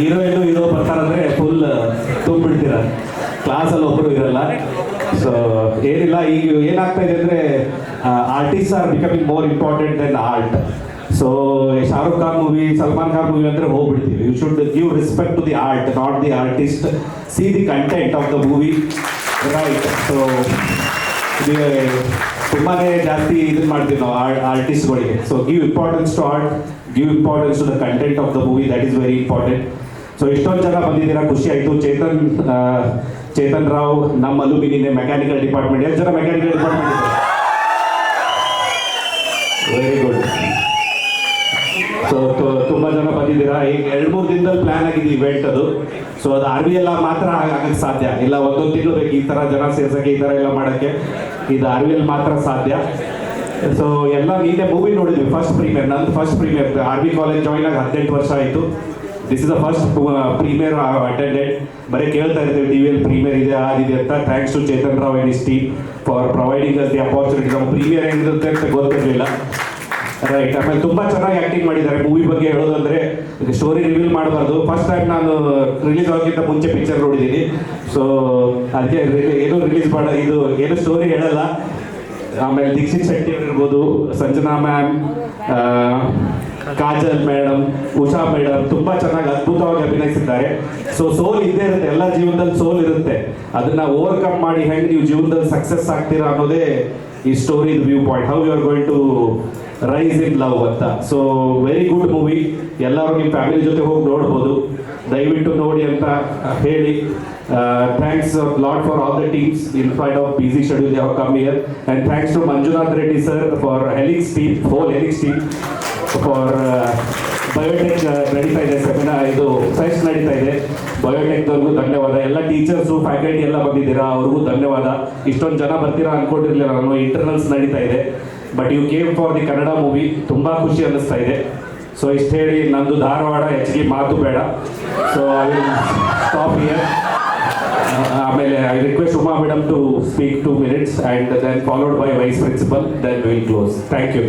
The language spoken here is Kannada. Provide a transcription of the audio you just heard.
ಹೀರೋಯಿನ್ ಹೀರೋ ಬರ್ತಾರಂದ್ರೆ ಫುಲ್ ತುಂಬಿಡ್ತೀರ, ಕ್ಲಾಸಲ್ಲಿ ಒಬ್ಬರು ಇರಲ್ಲ. ಸೊ ಏನಿಲ್ಲ, ಈಗ ಏನಾಗ್ತಾ ಇದೆ ಅಂದರೆ artist are becoming more important then art. So Shahrukh Khan movie, Salman Khan movie ಅಂದರೆ ಹೋಗ್ಬಿಡ್ತೀವಿ. You should give respect to the art, not the artist. See the content of the movie, right? So ತುಂಬಾ ಜಾಸ್ತಿ ಇದನ್ನು ಮಾಡ್ತೀವಿ ನಾವು ಆರ್ಟಿಸ್ಟ್ಗಳಿಗೆ. So give importance to art, give importance to the content of the movie, that is very important. So ಇಷ್ಟೊಂದು ಜನ ಬಂದಿದ್ದೀರಾ, ಖುಷಿ ಆಯಿತು. ಚೇತನ್ ರಾವ್ ನಮ್ಮ ಅಲುಮಿನಿಯಂ ಮೆಕ್ಯಾನಿಕಲ್ ಡಿಪಾರ್ಟ್ಮೆಂಟ್. ಎಷ್ಟು ಜನ ಮೆಕ್ಯಾನಿಕಲ್ ಡಿಪಾರ್ಟ್ಮೆಂಟ್ ಇದೆ? Very good. ಸೊ ತುಂಬ ಜನ ಬಂದಿದ್ದೀರಾ. ಈಗ 2-3 ದಿನದಲ್ಲಿ ಪ್ಲ್ಯಾನ್ ಆಗಿದೆ ಇವೆಂಟ್ ಅದು. ಸೊ ಅದು RVL ಮಾತ್ರ ಆಗಕ್ಕೆ ಸಾಧ್ಯ ಇಲ್ಲ, ಒಂದೊಂದು ತಿಂಗಳು ಬೇಕು ಈ ಥರ ಜನ ಸೇರ್ಸೋಕ್ಕೆ, ಈ ಥರ ಎಲ್ಲ ಮಾಡೋಕ್ಕೆ. ಇದು RVL ಮಾತ್ರ ಸಾಧ್ಯ. ಸೊ ಎಲ್ಲ ನೀನೇ ಮೂವಿ ನೋಡಿದ್ವಿ, ಫಸ್ಟ್ ಪ್ರೀಮಿಯರ್, ನಂದು first premiere. RV college join ಆಗಿ 18 ವರ್ಷ ಆಯಿತು. This is the first premiere attended. ಬರೀ ಕೇಳ್ತಾ ಇರ್ತೀವಿ ಟಿವಿಯಲ್ಲಿ ಪ್ರೀಮಿಯರ್ ಇದೆ, ಅದಿದೆ ಅಂತ. Thanks to Chetan Rao and his team for providing us the opportunity. ನಮ್ಮ ಪ್ರೀಮಿಯರ್ ಏನಿರುತ್ತೆ ಅಂತ ಗೊತ್ತಿರಲಿಲ್ಲ, ರೈಟ್? ಆಮೇಲೆ ತುಂಬ ಚೆನ್ನಾಗಿ ಆ್ಯಕ್ಟಿಂಗ್ ಮಾಡಿದ್ದಾರೆ. ಮೂವಿ ಬಗ್ಗೆ ಹೇಳೋದಂದರೆ ಸ್ಟೋರಿ ರಿವೀಲ್ ಮಾಡಬಾರ್ದು. ಫಸ್ಟ್ ಟೈಮ್ ನಾನು ರಿಲೀಸ್ ಆಗೋಕ್ಕಿಂತ ಮುಂಚೆ ಪಿಕ್ಚರ್ ನೋಡಿದ್ದೀನಿ. ಸೊ ಅದಕ್ಕೆ ಏನು ರಿಲೀಸ್ ಇದು ಏನು ಸ್ಟೋರಿ ಹೇಳಲ್ಲ. ಆಮೇಲೆ ದೀಕ್ಷಿತ್ ಶೆಟ್ಟಿ ಅವ್ರು ಇರ್ಬೋದು, Sanjana ma'am, Kajal madam, Usha madam ತುಂಬ ಚೆನ್ನಾಗಿ ಅದ್ಭುತವಾಗಿ ಅಭಿನಯಿಸಿದ್ದಾರೆ. ಸೊ ಸೋಲ್ ಇದ್ದೇ ಇರುತ್ತೆ, ಎಲ್ಲ ಜೀವನದಲ್ಲಿ ಸೋಲ್ ಇರುತ್ತೆ. ಅದನ್ನ ಓವರ್ಕಮ್ ಮಾಡಿ ಹೆಂಗೆ ನೀವು ಜೀವನದಲ್ಲಿ ಸಕ್ಸಸ್ ಆಗ್ತೀರಾ ಅನ್ನೋದೇ ಈ story view point. How you are going to rise in love ಅಂತ. So very good movie. ಎಲ್ಲರೂ ನಿಮ್ಮ ಫ್ಯಾಮಿಲಿ ಜೊತೆ ಹೋಗಿ ನೋಡ್ಬೋದು, ದಯವಿಟ್ಟು ನೋಡಿ ಅಂತ ಹೇಳಿ. Thanks lot for all the teams in spite of busy schedule ಯಾವ come here. And thanks to Manjunath Reddy sir for Helix team, whole Helix team for biotech ನಡೀತಾ ಇದೆ ಸೆಮಿನಾರ್, ಇದು ಫೆಸ್ಟ್ ನಡೀತಾ ಇದೆ. ಬಯೋಟೆಕ್ದವ್ರಿಗೂ ಧನ್ಯವಾದ. ಎಲ್ಲ ಟೀಚರ್ಸು ಫ್ಯಾಕಲ್ಟಿ ಎಲ್ಲ ಬಂದಿದ್ದೀರಾ, ಅವ್ರಿಗೂ ಧನ್ಯವಾದ. ಇಷ್ಟೊಂದು ಜನ ಬರ್ತೀರಾ ಅಂದ್ಕೊಂಡಿರಲಿಲ್ಲ ನಾನು. ಇಂಟರ್ನಲ್ಸ್ ನಡೀತಾ ಇದೆ, but you came for the Kannada movie. ತುಂಬ ಖುಷಿ ಅನ್ನಿಸ್ತಾ ಇದೆ. ಸೊ ಇಷ್ಟು ಹೇಳಿ ನಂದು ಧಾರವಾಡ, ಹೆಚ್ಚಿಗೆ ಮಾತು ಬೇಡ. So I will stop here. ಆಮೇಲೆ I request Uma madam to speak 2 minutes and then followed by vice principal, then will close. Thank you.